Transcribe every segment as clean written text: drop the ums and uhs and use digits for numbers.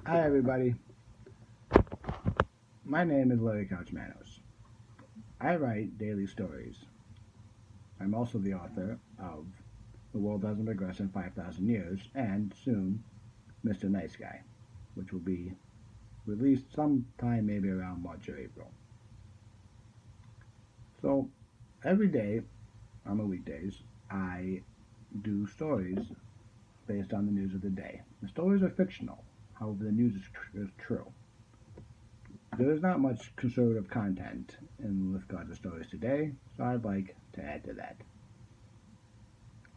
Hi, everybody. My name is Larry Couchmanos. I write daily stories. I'm also the author of The World Doesn't Regress in 5,000 Years and soon Mr. Nice Guy, which will be released sometime maybe around March or April. So every day on the weekdays, I do stories based on the news of the day. The stories are fictional, however, the news is true. There is not much conservative content in with regard to stories today, so I'd like to add to that.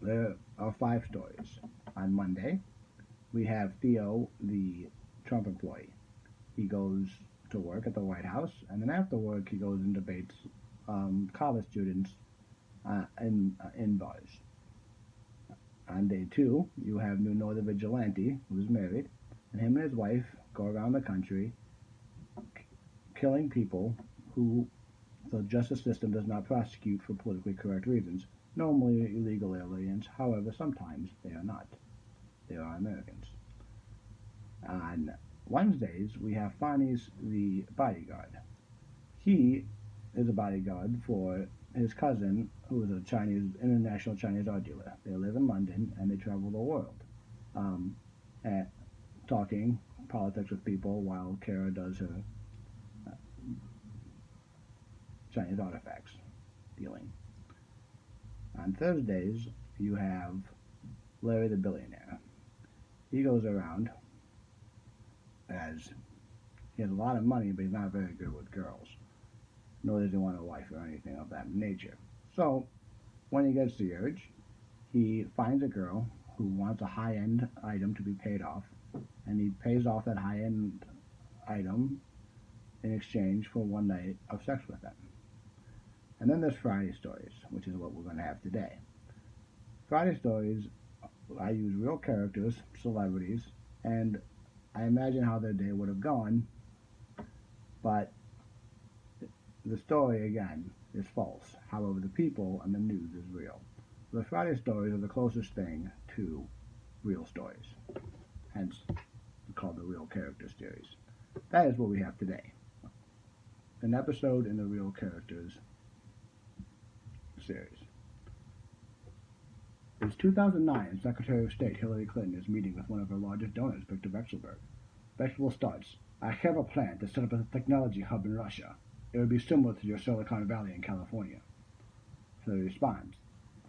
There are 5 stories. On Monday, we have Theo, the Trump employee. He goes to work at the White House, and then after work, he goes and debates college students in bars. On day 2, you have Nuno the Vigilante, who is married, and him and his wife go around the country killing people who the justice system does not prosecute for politically correct reasons, normally illegal aliens. However, sometimes they are not. They are Americans. On Wednesdays, we have Fani's the bodyguard. He is a bodyguard for his cousin, who is a international Chinese art dealer. They live in London and they travel the world, talking politics with people while Kara does her Chinese artifacts dealing. On Thursdays, you have Larry the billionaire. He goes around as he has a lot of money, but he's not very good with girls, nor does he want a wife or anything of that nature. So, when he gets the urge, he finds a girl who wants a high-end item to be paid off, and he pays off that high-end item in exchange for one night of sex with them. And then there's Friday Stories, which is what we're going to have today. Friday Stories, I use real characters, celebrities, and I imagine how their day would have gone, but the story, again, is false. However, the people and the news is real. The Friday Stories are the closest thing to real stories, hence called the Real Characters series. That is what we have today. An episode in the Real Characters series. It's 2009, and Secretary of State Hillary Clinton is meeting with one of her largest donors, Victor Vekselberg. Vekselberg starts, I have a plan to set up a technology hub in Russia. It would be similar to your Silicon Valley in California. Hillary responds,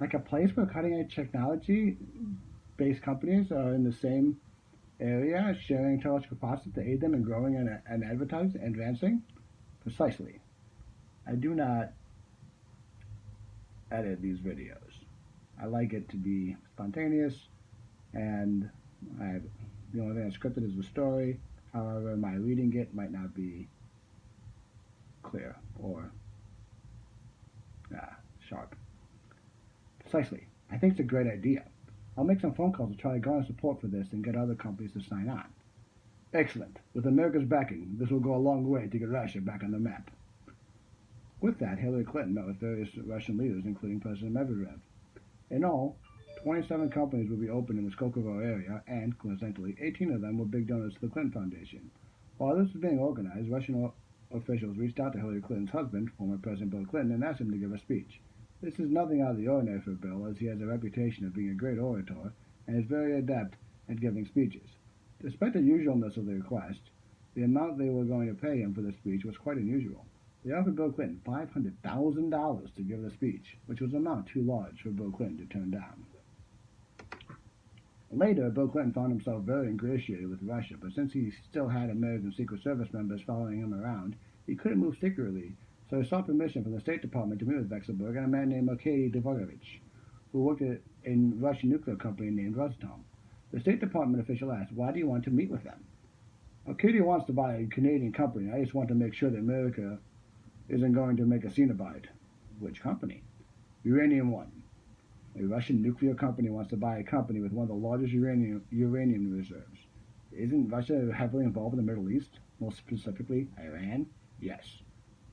like a place where cutting-edge technology-based companies are in the same area, sharing intellectual property to aid them in growing and advancing? Precisely. I do not edit these videos. I like it to be spontaneous, and the only thing that's scripted is the story. However, my reading it might not be clear or sharp. Precisely. I think it's a great idea. I'll make some phone calls to try to garner support for this and get other companies to sign on. Excellent. With America's backing, this will go a long way to get Russia back on the map. With that, Hillary Clinton met with various Russian leaders, including President Medvedev. In all, 27 companies will be opened in the Skolkovo area, and, coincidentally, 18 of them were big donors to the Clinton Foundation. While this was being organized, Russian officials reached out to Hillary Clinton's husband, former President Bill Clinton, and asked him to give a speech. This is nothing out of the ordinary for Bill, as he has a reputation of being a great orator and is very adept at giving speeches. Despite the usualness of the request, the amount they were going to pay him for the speech was quite unusual. They offered Bill Clinton $500,000 to give the speech, which was an amount too large for Bill Clinton to turn down. Later, Bill Clinton found himself very ingratiated with Russia, but since he still had American Secret Service members following him around, he couldn't move secretly, so he sought permission from the State Department to meet with Vekselberg and a man named Arkady Dvorovich, who worked at a Russian nuclear company named Rosatom. The State Department official asked, why do you want to meet with them? Arkady wants to buy a Canadian company. I just want to make sure that America isn't going to make a scene about it. Which company? Uranium One. A Russian nuclear company wants to buy a company with one of the largest uranium reserves. Isn't Russia heavily involved in the Middle East? Most specifically, Iran? Yes.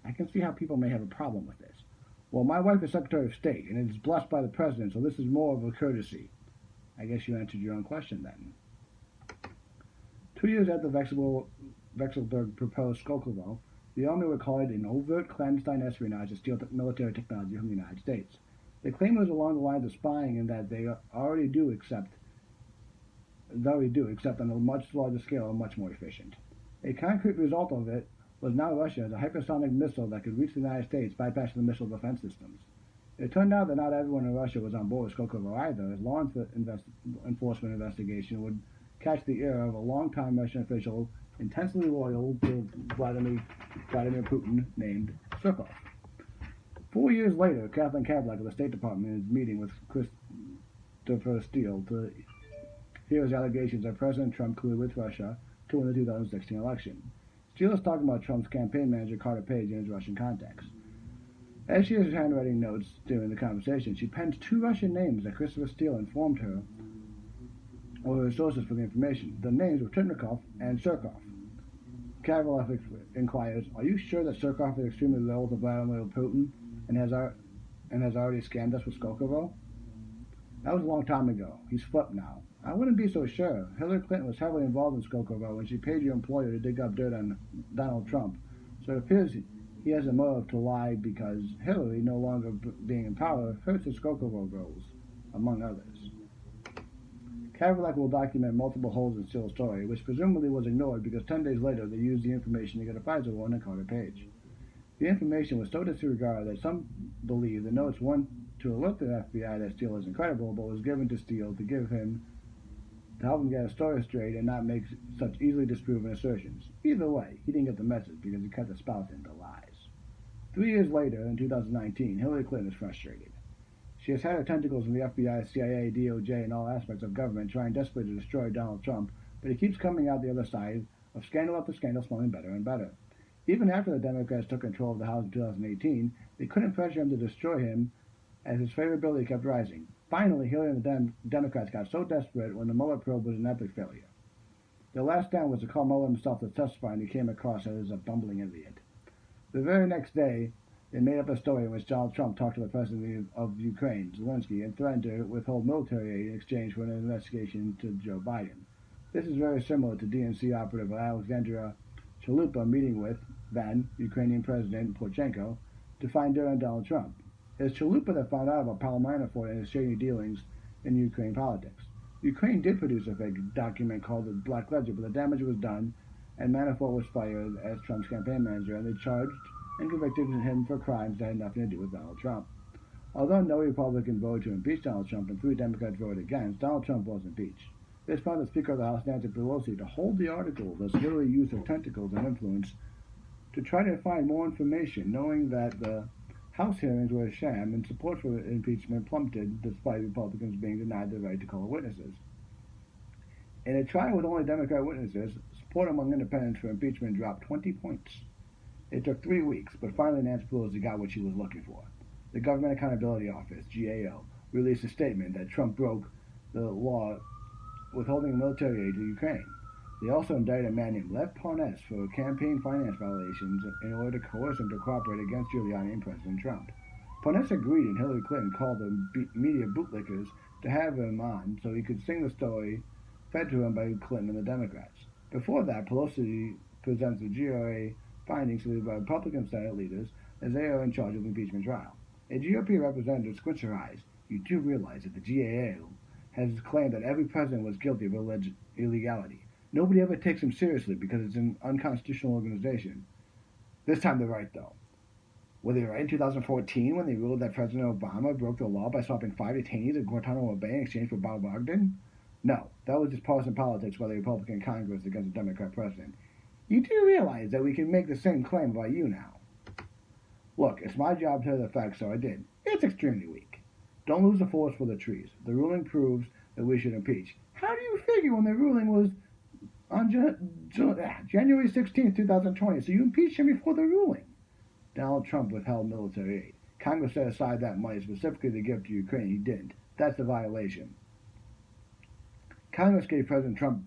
I can see how people may have a problem with this. Well, my wife is Secretary of State, and it is blessed by the President, so this is more of a courtesy. I guess you answered your own question then. 2 years after Vexelberg proposed Skolkovo, the Army would call it an overt clandestine espionage to steal military technology from the United States. They claim it was along the lines of spying and that they already do, except on a much larger scale and much more efficient. A concrete result of it was now Russia has a hypersonic missile that could reach the United States bypassing the missile defense systems. It turned out that not everyone in Russia was on board with Skolkovo either, as law enforcement investigation would catch the ear of a longtime Russian official intensely loyal to Vladimir Putin named Surkov. 4 years later, Kathleen Kavalek of the State Department is meeting with Christopher Steele to hear his allegations that President Trump colluded with Russia to win the 2016 election. Steele is talking about Trump's campaign manager Carter Page and his Russian contacts. As she is handwriting notes during the conversation, she pens 2 Russian names that Christopher Steele informed her were her sources for the information. The names were Tritnikov and Surkov. Kavalek inquires, "Are you sure that Surkov is extremely loyal to Vladimir Putin and has already scammed us with Skolkovo?" That was a long time ago. He's flipped now. I wouldn't be so sure. Hillary Clinton was heavily involved in Skolkovo when she paid your employer to dig up dirt on Donald Trump. So it appears he has a motive to lie because Hillary, no longer being in power, hurts his Skolkovo goals, among others. Kavalek will document multiple holes in Steele's story, which presumably was ignored because 10 days later they used the information to get a FISA warrant on Carter Page. The information was so disregarded that some believe the notes weren't to alert the FBI that Steele is incredible, but was given to Steele to help him get a story straight and not make such easily disproven assertions. Either way, he didn't get the message because he cut the spout into lies. 3 years later, in 2019, Hillary Clinton is frustrated. She has had her tentacles in the FBI, CIA, DOJ, and all aspects of government trying desperately to destroy Donald Trump, but he keeps coming out the other side of scandal after scandal, smelling better and better. Even after the Democrats took control of the House in 2018, they couldn't pressure him to destroy him as his favorability kept rising. Finally, Hillary and the Democrats got so desperate when the Mueller probe was an epic failure. Their last stand was to call Mueller himself to testify, and he came across as a bumbling idiot. The very next day, they made up a story in which Donald Trump talked to the president of Ukraine, Zelensky, and threatened to withhold military aid in exchange for an investigation to Joe Biden. This is very similar to DNC operative Alexandra Chalupa meeting with then Ukrainian President Poroshenko to find dirt on Donald Trump. It was Chalupa that found out about Paul Manafort and his shady dealings in Ukraine politics. Ukraine did produce a fake document called the Black Ledger, but the damage was done, and Manafort was fired as Trump's campaign manager, and they charged and convicted him for crimes that had nothing to do with Donald Trump. Although no Republican voted to impeach Donald Trump and 3 Democrats voted against, Donald Trump was impeached. This prompted the Speaker of the House, Nancy Pelosi, to hold the article as Hillary used her tentacles and influence to try to find more information, knowing that the House hearings were a sham and support for impeachment plummeted despite Republicans being denied the right to call witnesses. In a trial with only Democrat witnesses, support among independents for impeachment dropped 20 points. It took 3 weeks, but finally Nancy Pelosi got what she was looking for. The Government Accountability Office, GAO, released a statement that Trump broke the law withholding military aid to Ukraine. They also indicted a man named Lev Parnas for campaign finance violations in order to coerce him to cooperate against Giuliani and President Trump. Parnas agreed, and Hillary Clinton called the media bootlickers to have him on so he could sing the story fed to him by Clinton and the Democrats. Before that, Pelosi presents the GOA findings to the Republican Senate leaders as they are in charge of the impeachment trial. A GOP representative squints her eyes. You do realize that the GAO has claimed that every president was guilty of alleged illegality. Nobody ever takes him seriously because it's an unconstitutional organization. This time they're right, though. Were they right in 2014 when they ruled that President Obama broke the law by swapping 5 detainees at Guantanamo Bay in exchange for Bob Ogden? No, that was just partisan politics by the Republican Congress against the Democrat president. You do realize that we can make the same claim about you now. Look, it's my job to tell the facts, so I did. It's extremely weak. Don't lose the forest for the trees. The ruling proves that we should impeach. How do you figure when the ruling was on January 16, 2020, so you impeached him before the ruling? Donald Trump withheld military aid. Congress set aside that money specifically to give to Ukraine. He didn't. That's a violation. Congress gave President Trump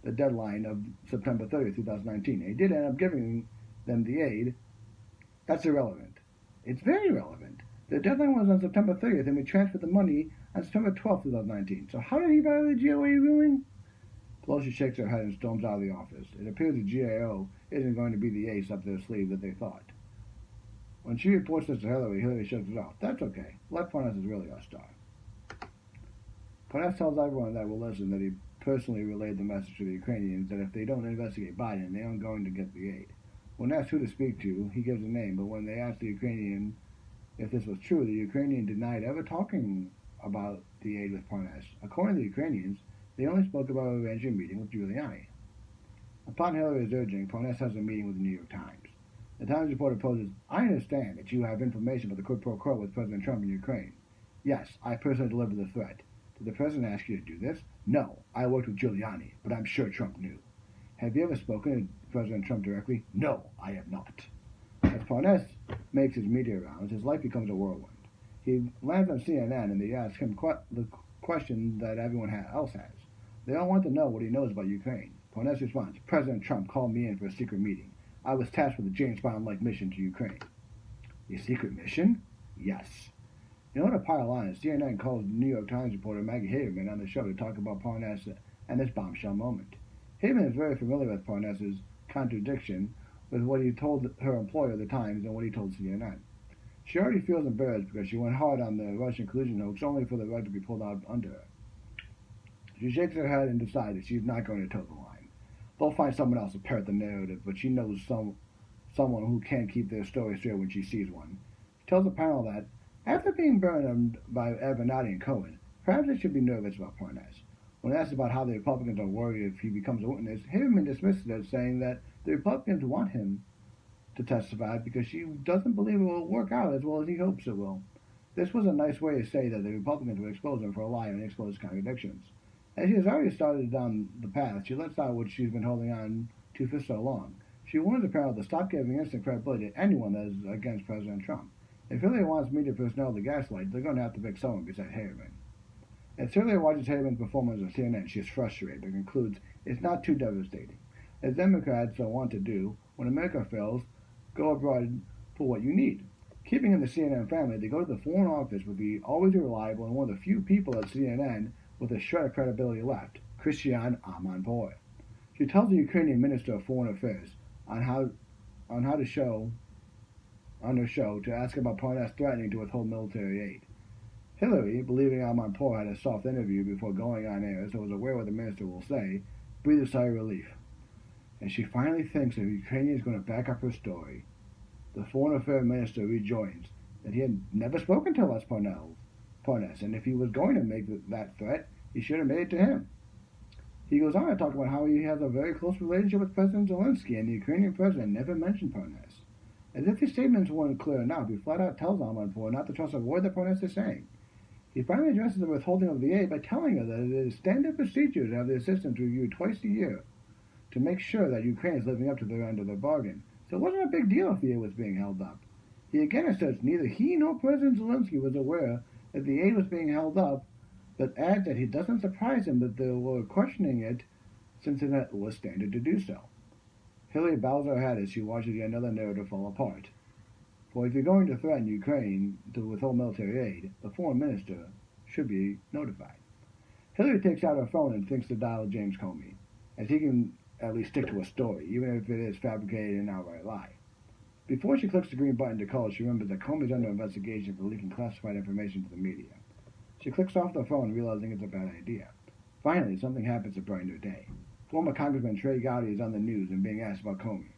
the deadline of September 30, 2019. He did end up giving them the aid. That's irrelevant. It's very relevant. The deadline was on September 30th, and we transferred the money on September 12, 2019. So how did he violate the GOA ruling? Pelosi shakes her head and storms out of the office. It appears the GAO isn't going to be the ace up their sleeve that they thought. When she reports this to Hillary, Hillary shakes it off. That's okay. Lev Parnas is really our star. Parnas tells everyone that will listen that he personally relayed the message to the Ukrainians that if they don't investigate Biden, they aren't going to get the aid. When asked who to speak to, he gives a name, but when they asked the Ukrainian if this was true, the Ukrainian denied ever talking about the aid with Parnas. According to the Ukrainians, they only spoke about arranging a meeting with Giuliani. Upon Hillary's urging, Parnas has a meeting with the New York Times. The Times reporter poses, I understand that you have information about the quid pro quo with President Trump in Ukraine. Yes, I personally delivered the threat. Did the president ask you to do this? No, I worked with Giuliani, but I'm sure Trump knew. Have you ever spoken to President Trump directly? No, I have not. As Parnas makes his media rounds, his life becomes a whirlwind. He lands on CNN and they ask him the question that everyone else has. They all want to know what he knows about Ukraine. Parnas responds, President Trump called me in for a secret meeting. I was tasked with a James Bond-like mission to Ukraine. A secret mission? Yes. In order to pile on, CNN calls New York Times reporter Maggie Haberman on the show to talk about Parnas and this bombshell moment. Haberman is very familiar with Parnas' contradiction with what he told her employer, The Times, and what he told CNN. She already feels embarrassed because she went hard on the Russian collusion hoax only for the rug to be pulled out under her. She shakes her head and decides that she's not going to toe the line. They'll find someone else to parrot the narrative, but she knows someone who can keep their story straight when she sees one. She tells the panel that, after being burned by Avenatti and Cohen, perhaps they should be nervous about Parnas. When asked about how the Republicans are worried if he becomes a witness, Haberman dismisses it, saying that the Republicans want him to testify because she doesn't believe it will work out as well as he hopes it will. This was a nice way to say that the Republicans would expose him for a lie and expose his contradictions. As she has already started down the path, she lets out what she's been holding on to for so long. She warns the panel to stop giving instant credibility to anyone that is against President Trump. If Hillary wants media personnel to gaslight, they're going to have to pick someone besides Haberman. As Hillary watches Haberman's performance on CNN, she is frustrated, but concludes it's not too devastating. As Democrats want to do, when America fails, go abroad for what you need. Keeping in the CNN family, they go to the Foreign Office with the always reliable and one of the few people at CNN with a shred of credibility left, Christiane Amanpour. She tells the Ukrainian Minister of Foreign Affairs on her show to ask about Parnas threatening to withhold military aid. Hillary, believing Amanpour had a soft interview before going on air, so was aware what the minister will say, breathed a sigh of relief. And she finally thinks that Ukraine is going to back up her story. The Foreign Affairs Minister rejoins that he had never spoken to Les Parnas, and if he was going to make that threat, he should have made it to him. He goes on to talk about how he has a very close relationship with President Zelensky, and the Ukrainian president never mentioned Parnas. As if his statements weren't clear enough, he flat out tells Amanpour not to trust a word that Parnas is saying. He finally addresses the withholding of the aid by telling her that it is standard procedure to have the assistance reviewed twice a year to make sure that Ukraine is living up to their end of their bargain. So it wasn't a big deal if the aid was being held up. He again asserts neither he nor President Zelensky was aware that the aid was being held up, but adds that it doesn't surprise him that they were questioning it since it was standard to do so. Hillary bows her head as she watches yet another narrative fall apart. For if you're going to threaten Ukraine to withhold military aid, the foreign minister should be notified. Hillary takes out her phone and thinks to dial James Comey, as he can at least stick to a story, even if it is fabricated and outright lie. Before she clicks the green button to call, she remembers that Comey is under investigation for leaking classified information to the media. She clicks off the phone, realizing it's a bad idea. Finally, something happens to brighten her day. Former Congressman Trey Gowdy is on the news and being asked about Comey.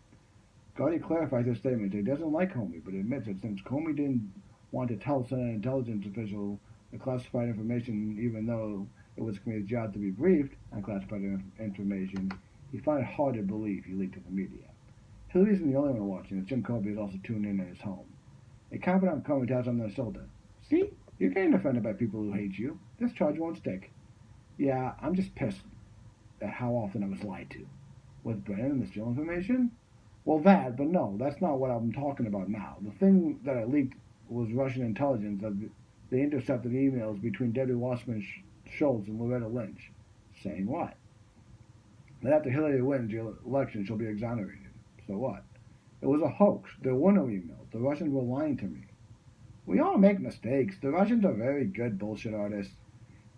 Gowdy clarifies his statement that he doesn't like Comey, but admits that since Comey didn't want to tell Senate intelligence official the classified information, even though it was the committee's job to be briefed on classified information, he found it hard to believe he leaked to the media. Hillary isn't the only one watching, as Jim Corbett is also tuned in at his home. A confidant Comey taps on their shoulder. See? You're getting offended by people who hate you. This charge won't stick. Yeah, I'm just pissed at how often I was lied to. Was Brennan the still information? Well, that, but no, that's not what I'm talking about now. The thing that I leaked was Russian intelligence that they intercepted emails between Debbie Wasserman Schultz and Loretta Lynch. Saying what? That after Hillary wins the election, she'll be exonerated. So what? It was a hoax. There were no emails. The Russians were lying to me. We all make mistakes. The Russians are very good bullshit artists.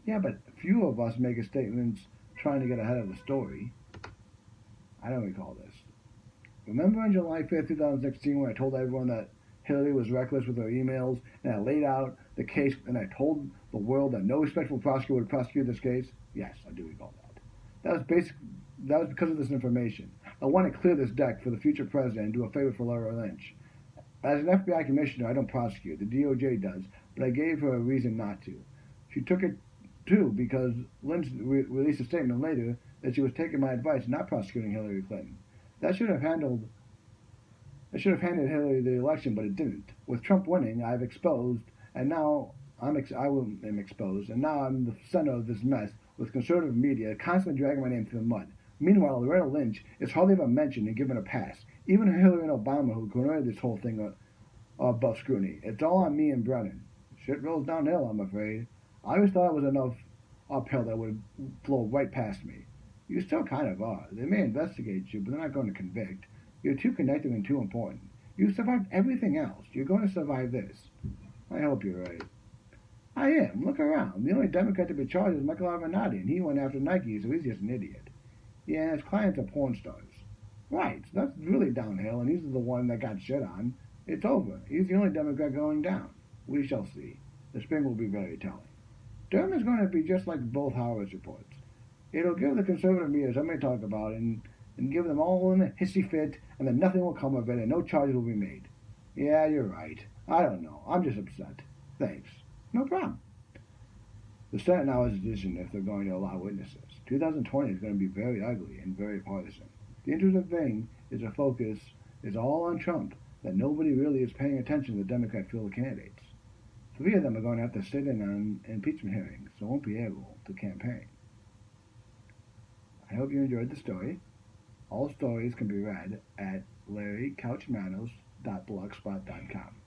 Yeah, but few of us make statements trying to get ahead of the story. I don't recall this. Remember on July 5th, 2016, when I told everyone that Hillary was reckless with her emails, and I laid out the case, and I told the world that no respectful prosecutor would prosecute this case? Yes, I do recall that. That was because of this information. I want to clear this deck for the future president and do a favor for Laura Lynch. As an FBI commissioner, I don't prosecute. The DOJ does, but I gave her a reason not to. She took it too because Lynch released a statement later that she was taking my advice, not prosecuting Hillary Clinton. That should have handed Hillary the election, but it didn't. With Trump winning, I've exposed, and now am exposed, and now I'm the center of this mess with conservative media constantly dragging my name through the mud. Meanwhile, Loretta Lynch is hardly ever mentioned and given a pass. Even Hillary and Obama, who created this whole thing, are above scrutiny. It's all on me and Brennan. Shit rolls downhill, I'm afraid. I always thought it was enough uphill that would flow right past me. You still kind of are. They may investigate you, but they're not going to convict. You're too connected and too important. You survived everything else. You're going to survive this. I hope you're right. I am. Look around. The only Democrat to be charged is Michael Avenatti, and he went after Nike, so he's just an idiot. Yeah, his clients are porn stars. Right, so that's really downhill, and he's the one that got shit on. It's over. He's the only Democrat going down. We shall see. The spring will be very telling. Durham is going to be just like both Howard's reports. It'll give the conservative media something to talk about and give them all in a hissy fit, and then nothing will come of it, and no charges will be made. Yeah, you're right. I don't know. I'm just upset. Thanks. No problem. The Senate now has a decision if they're going to allow witnesses. 2020 is going to be very ugly and very partisan. The interesting thing is the focus is all on Trump, that nobody really is paying attention to the Democrat field of candidates. 3 of them are going to have to sit in on impeachment hearings, so won't be able to campaign. I hope you enjoyed the story. All stories can be read at larrycouchmanos.blogspot.com.